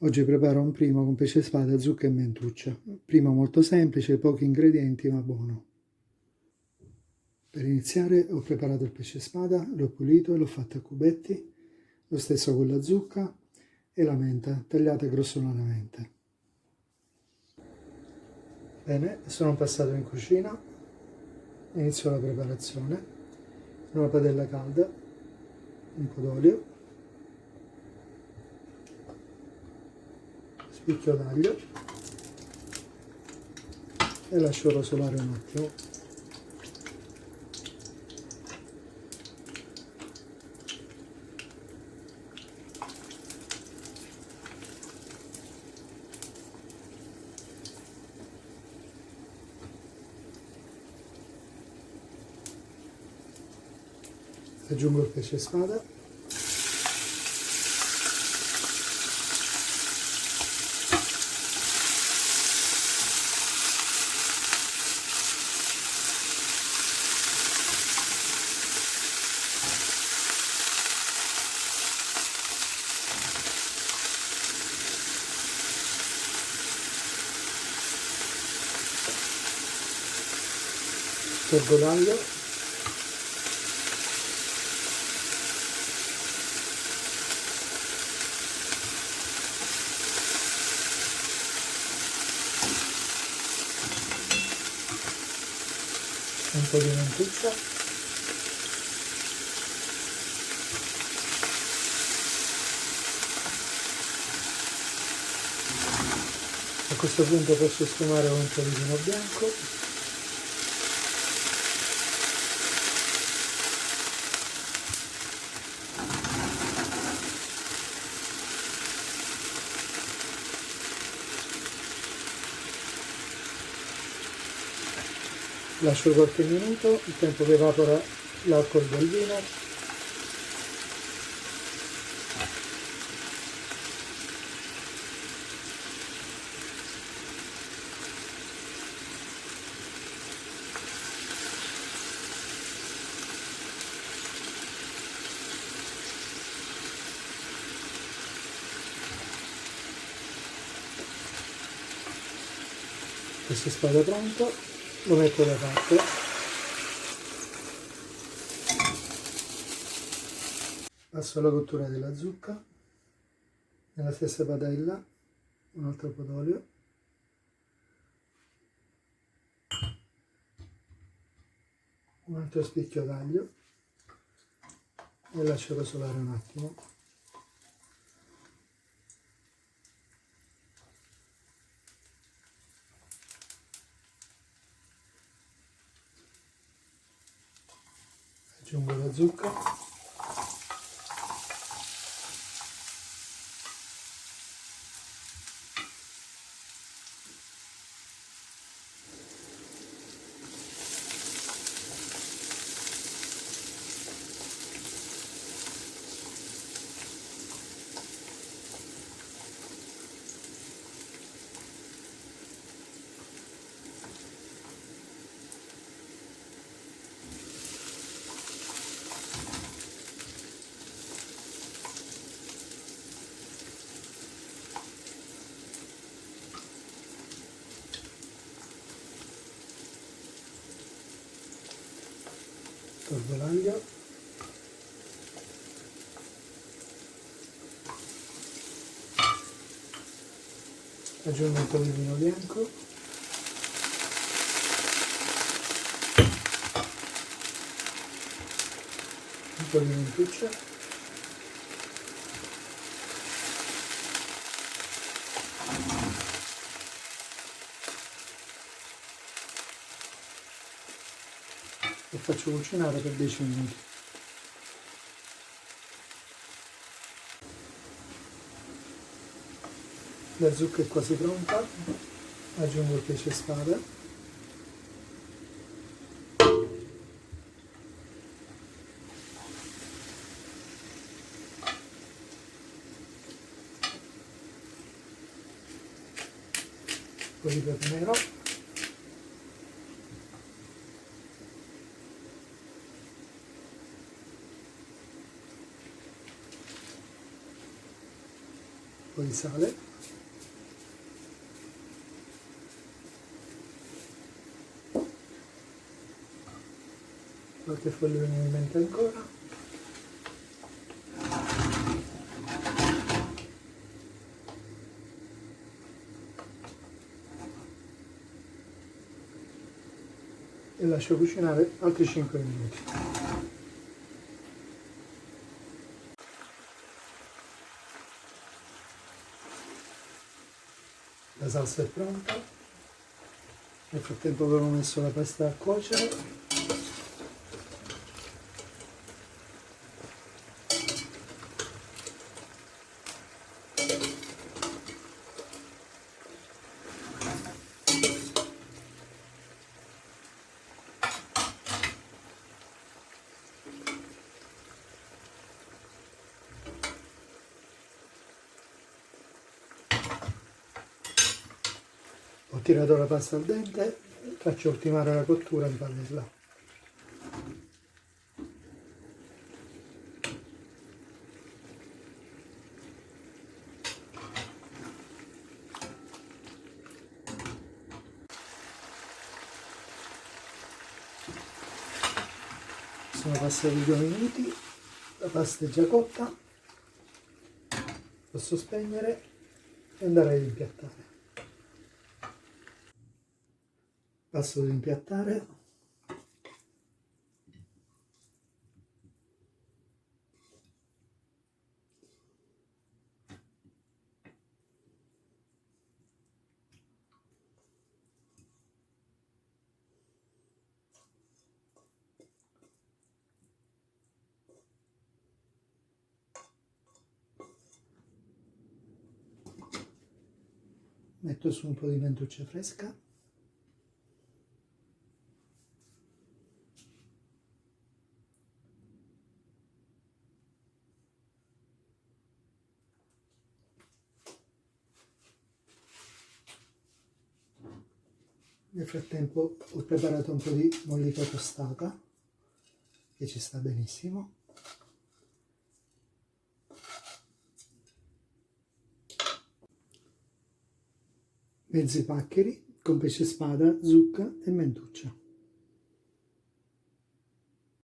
Oggi preparo un primo con pesce spada, zucca e mentuccia. Primo molto semplice, pochi ingredienti ma buono. Per iniziare ho preparato il pesce spada, l'ho pulito e l'ho fatto a cubetti, lo stesso con la zucca e la menta tagliate grossolanamente. Bene, sono passato in cucina, inizio la preparazione. In una padella calda, un po' d'olio, spicchio d'aglio e lascio rosolare un attimo. Aggiungo il pesce spada, tolgo l'aglio, un po' di mentuccia, a questo punto posso sfumare un po' di vino bianco, lascio qualche minuto, il tempo che evapora l'alcol del vino. Pesce spada pronto, lo metto da parte. Passo alla cottura della zucca, nella stessa padella un altro po' d'olio, un altro spicchio d'aglio e lascio rosolare un attimo. Aggiungo la zucca, tolgo l'aglio, aggiungo un po' di vino bianco, un po' di mentuccia, e faccio cucinare per 10 minuti. La zucca è quasi pronta, aggiungo il pesce spada, un po' di pepe nero, un po' po' di sale, qualche foglio di mente ancora, e lascio cucinare altri 5 minuti. La salsa è pronta, nel frattempo avevo messo la pasta a cuocere. Ho tirato la pasta al dente, faccio ultimare la cottura in padella. Sono passati 2 minuti, la pasta è già cotta, posso spegnere e andare ad impiattare. Passo ad impiattare. Metto su un po' di mentuccia fresca. Nel frattempo ho preparato un po' di mollica tostata, che ci sta benissimo. Mezzi paccheri con pesce spada, zucca e mentuccia.